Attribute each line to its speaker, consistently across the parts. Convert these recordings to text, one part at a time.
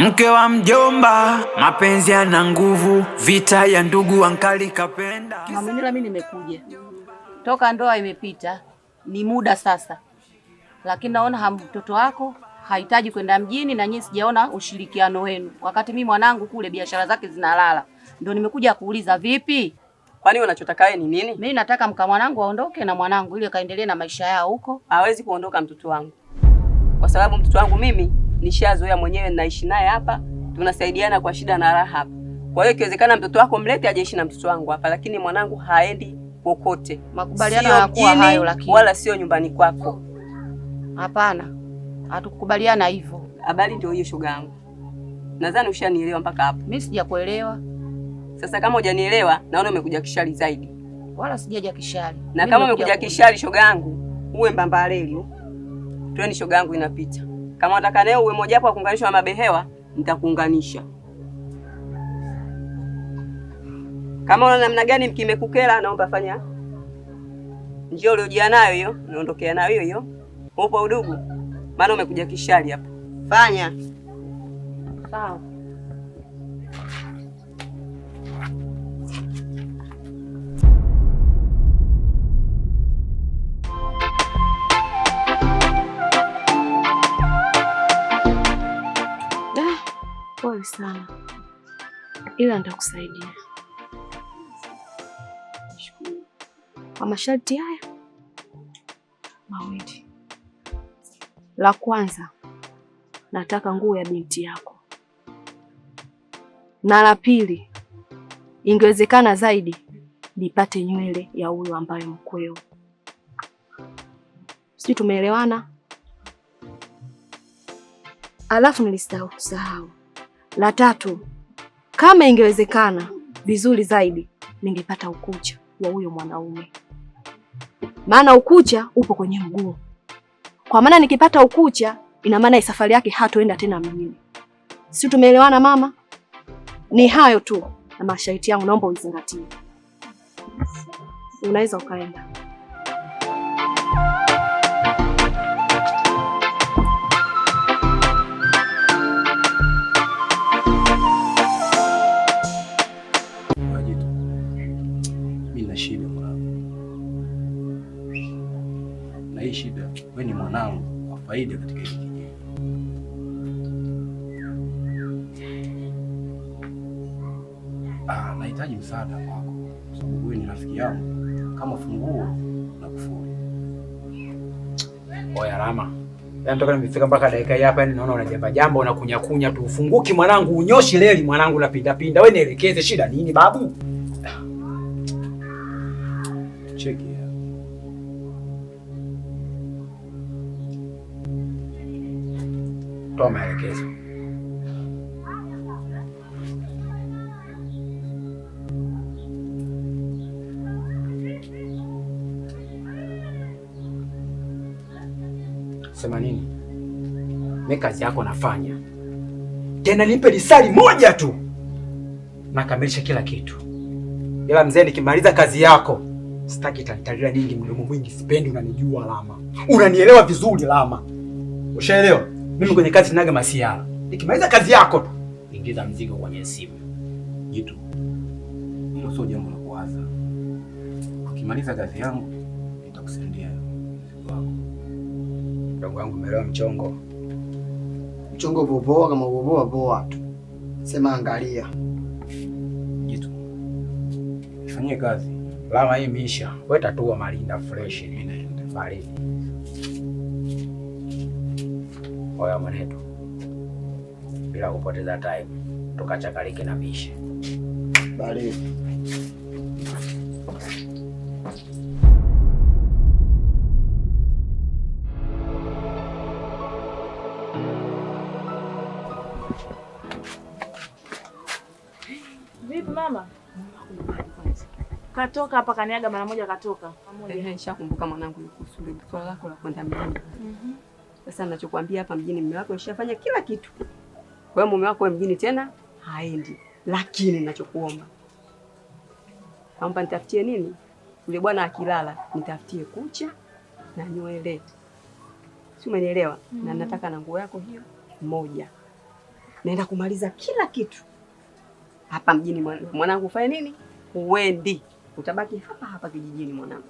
Speaker 1: Mke wa mjomba, mapenzi yana nguvu, vita ya ndugu ankali kapenda.
Speaker 2: Mamenila, mimi nimekuja toka ndoa imepita, ni muda sasa, lakini naona mtoto wako hahitaji kwenda mjini na nyinyi sijaona ushirikiano wenu, wakati mimi mwanangu kule biashara zake zinalala. Ndio nimekuja kuuliza vipi?
Speaker 3: Kwani unachotaka wewe ni nini?
Speaker 2: Mimi nataka mka mwanangu aondoke na mwanangu ili kaendelee na maisha yao huko.
Speaker 3: Hawezi kuondoka mtoto wangu, kwa sababu mtoto wangu mimi nishazoea mwenyewe, naishi naye hapa, tunasaidiana kwa shida na raha hapa. Kwa hiyo ikiwezekana mtoto wako mlete ajeishi na mtoto wangu hapa, lakini mwanangu haendi kokote.
Speaker 2: Makubaliano yanakuwa hayo, lakini
Speaker 3: wala sio nyumbani kwako.
Speaker 2: Hapana, hatukubaliana hivyo.
Speaker 3: Habari ndio hiyo shoga yangu. Nadhani ushanielewa mpaka hapo.
Speaker 2: Mimi sijakuelewa.
Speaker 3: Sasa kama hujanielewa, naona umekuja kishari zaidi.
Speaker 2: Wala sijaja kishari.
Speaker 3: Na kama umekuja kishari shoga yangu, uwe mbambaleli. Twende shoga yangu inapita. Kama unataka leo uwe moja hapo wa kuunganishwa na mabehewa, nitakuunganisha. Kama una namna gani mkimekukela, naomba fanya njoo uliojia nayo hiyo, naondokea nayo hiyo. Upo udugu? Maana umekuja kishari hapa. Fanya.
Speaker 2: Sawa.
Speaker 4: Pole sana, ila nitakusaidia kwa masharti haya mawili. La kwanza, nataka nguo ya binti yako, na la pili, ingewezekana zaidi, nipate nywele ya huyo ambaye mkweo. Sisi tumeelewana? Alafu nilisahau la tatu, kama ingewezekana vizuri zaidi, ningepata ukucha wa huyo mwanaume, maana ukucha upo kwenye mguu. Kwa maana nikipata ukucha, ina maana safari yake hatoenda tena mjini. Si tumeelewana mama? Ni hayo tu na masharti yangu, naomba uzingatie. Unaweza ukaenda.
Speaker 5: Shida, wewe ni mwanangu wa faida katika hili kijiji. Nahitaji msaada wako kwa sababu wewe ni rafiki yangu kama funguo na kufuli.
Speaker 6: Oya Rama, yaani toka nimefika mpaka dakika hii hapa, yani naona unajamba jambo unakunya tu. Ufunguki mwanangu, unyoshi leli mwanangu, unapinda pinda. Wewe nielekeze, shida nini babu?
Speaker 5: Cheki.
Speaker 6: Toa maelekezo. Sema nini? Mimi kazi yako nafanya. Tena nipe risali moja tu, nakamilisha kila kitu. Ila mzee, nikimaliza kazi yako sitaki tantalila nyingi, mdomo mwingi sipendi, unanijua Lama. Unanielewa vizuri Lama. Ushaelewa? Mimi kwenye kazi ninaga masiara. Nikimaliza kazi yako tu, ingiza mzigo kwenye simu.
Speaker 5: Jitu. Hilo sio jambo la kuwaza. Ukimaliza kazi yangu, nitakusaidia mzigo wako.
Speaker 6: Mdogo wangu, umeelewa mchongo?
Speaker 7: Mchongo boboa kama boboa boa tu. Sema angalia.
Speaker 5: Jitu. Ifanyie kazi.
Speaker 6: Lama hii misha. Wewe tatua malinda fresh ni naenda. Baridi. Oya mwanetu, bila kupoteza time, tukachakalike na mishe.
Speaker 7: Bali.
Speaker 4: Vipi mama? Katoka hapa kaniaga mara moja katoka.
Speaker 3: Nishakumbuka mwanangu kusudi swala lako la kwenda mjini. Sasa ninachokuambia hapa mjini, mume wako alishafanya kila kitu. Kwa hiyo mume wako mjini tena haendi. Lakini ninachokuomba, naomba nitafutie nini? Yule bwana akilala, nitafutie kucha na nywele. Si umenielewa? Na nataka na nguo yako hiyo moja. naenda kumaliza kila kitu hapa mjini. Mwanangu ufanye nini? Uendi, utabaki hapa hapa kijijini mwanangu.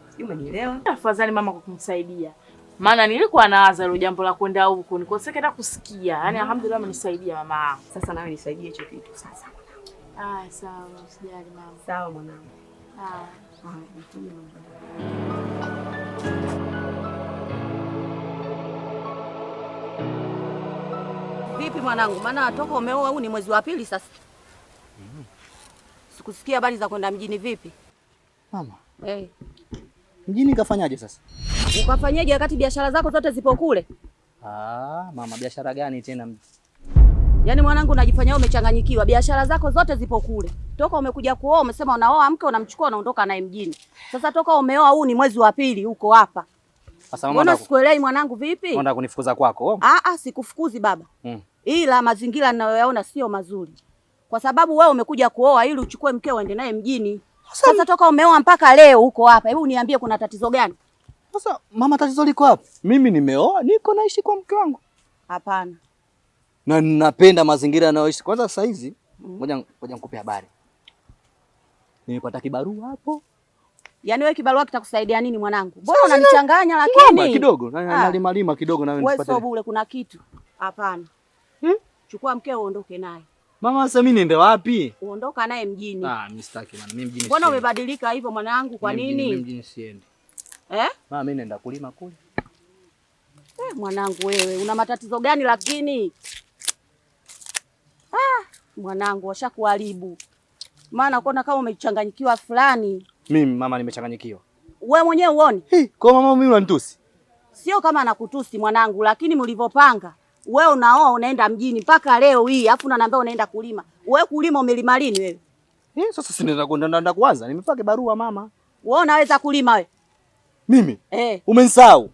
Speaker 3: Sijui umenielewa?
Speaker 8: Afadhali mama kwa kumsaidia. Maana nilikuwa nawaza ile jambo la kwenda huko nikoseka hata kusikia. Yaani alhamdulillah amenisaidia mama.
Speaker 3: Sasa nawe nisaidie hicho kitu sasa mwanangu.
Speaker 8: Sawa, usijali mama.
Speaker 3: Sawa mwanangu.
Speaker 2: Vipi mwanangu? Maana toka umeoa huu ni mwezi wa pili sasa. Sikusikia habari za kwenda mjini vipi?
Speaker 9: Mama.
Speaker 2: Hey.
Speaker 9: Mjini kafanyaje sasa?
Speaker 2: Ukafanyaje wakati biashara zako zote zipo kule?
Speaker 9: Mama, biashara gani tena?
Speaker 2: Yaani mwanangu unajifanya wewe umechanganyikiwa. Biashara zako zote zipo kule. Toka umekuja kuoa umesema unaoa mke unamchukua unaondoka naye mjini. Sasa toka umeoa huu ni mwezi wa pili uko hapa.
Speaker 9: Sasa mama,
Speaker 2: mbona sikuelewi mwanangu vipi?
Speaker 9: Unataka kunifukuza kwako?
Speaker 2: Sikufukuzi baba. Ila mazingira ninayoyaona sio mazuri. Kwa sababu wewe umekuja kuoa ili uchukue mkeo uende naye mjini. Sasa toka umeoa mpaka leo uko hapa. Hebu niambie kuna tatizo gani?
Speaker 9: Sasa mama, tatizo liko hapa. Mimi nimeoa, niko naishi kwa mke wangu.
Speaker 2: Hapana.
Speaker 9: Na ninapenda mazingira yanayoishi. Kwanza sasa hizi, ngoja nikupe habari. Nimepata kibarua hapo.
Speaker 2: Yaani wewe kibarua kitakusaidia nini mwanangu? Mbona unanichanganya lakini?
Speaker 9: Mama, kidogo, nalima kidogo na wewe
Speaker 2: nipate. Wewe sio bure kuna kitu. Hapana. Chukua mkeo uondoke naye.
Speaker 9: Mama, sasa mimi niende wapi?
Speaker 2: Uondoka naye mjini.
Speaker 9: Mimi sitaki bwana. Mimi mjini.
Speaker 2: Mbona umebadilika hivyo mwanangu? Kwa nini?
Speaker 9: Mimi mjini siendi. Mama, mimi naenda kulima kule.
Speaker 2: Mwanangu wewe, una matatizo gani lakini? Mwanangu washakuharibu. Maana unaona kama umechanganyikiwa fulani.
Speaker 9: Mimi mama nimechanganyikiwa.
Speaker 2: Wewe mwenyewe uone?
Speaker 9: Kwa mama mimi unanitusi.
Speaker 2: Sio kama nakutusi mwanangu, lakini mlivyopanga. Wewe unaoa unaenda mjini mpaka leo hii, afu unaniambia unaenda kulima. Wewe kulima umelima lini wewe?
Speaker 9: Sasa si nenda kuanza. Nimepaka barua mama.
Speaker 2: Wewe unaweza kulima wewe?
Speaker 9: Mimi? Umenisahau.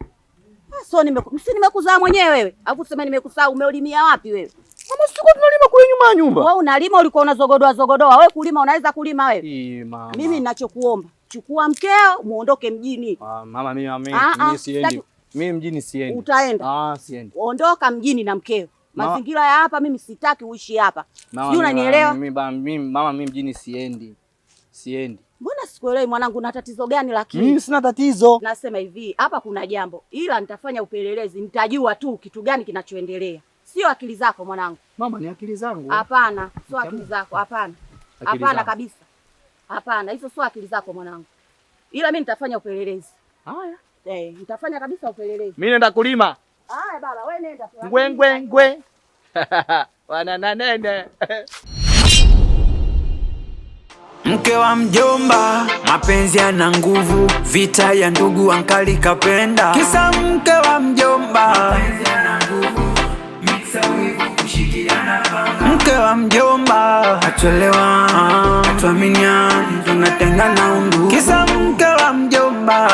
Speaker 2: So nimekuzaa mwenyewe wewe. Alafu sema nimekusahau, umeulimia wapi wewe?
Speaker 9: Mama, siko tunalima kule nyuma ya nyumba.
Speaker 2: Wewe unalima ulikuwa unazogodoa. Wewe kulima unaweza kulima wewe?
Speaker 9: Mama.
Speaker 2: Mimi ninachokuomba, chukua mkeo muondoke mjini.
Speaker 9: Mama, mimi siendi. Mimi mjini siendi.
Speaker 2: Utaenda?
Speaker 9: Siendi.
Speaker 2: Ondoka mjini na mkeo. Mazingira ya hapa mimi sitaki uishi hapa. Sijui unanielewa?
Speaker 9: Mama, mimi mjini siendi.
Speaker 2: Mbona sikuelewi mwanangu, una tatizo gani lakini?
Speaker 9: Mimi sina tatizo.
Speaker 2: Nasema hivi, hapa kuna jambo. Ila nitafanya upelelezi, nitajua tu kitu gani kinachoendelea. Sio akili zako mwanangu.
Speaker 9: Mama, ni akili zangu.
Speaker 2: Hapana, sio akili zako. Hapana. Hapana kabisa. Hapana, hizo sio akili zako mwanangu. Ila mimi nitafanya upelelezi.
Speaker 9: Haya.
Speaker 2: Nitafanya kabisa upelelezi.
Speaker 9: Mimi naenda kulima.
Speaker 2: Haya baba, wewe nenda tu.
Speaker 9: Ngwe. Wana nene.
Speaker 1: Mke wa mjomba, mapenzi yana nguvu, vita ya ndugu ankali kapenda. Kisa mke wa mjomba, mapenzi yana nguvu, mixa wivu kushikiana panga. Mke wa mjomba, atuelewa, atuaminia, tunatengana undu. Kisa mke wa mjomba,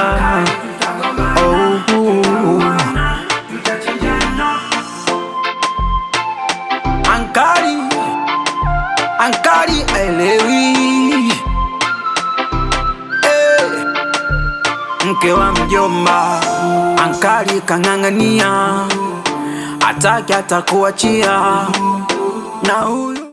Speaker 1: ankali elewi. Mke wa mjomba, ankali kang'ang'ania, ataki atakuachia na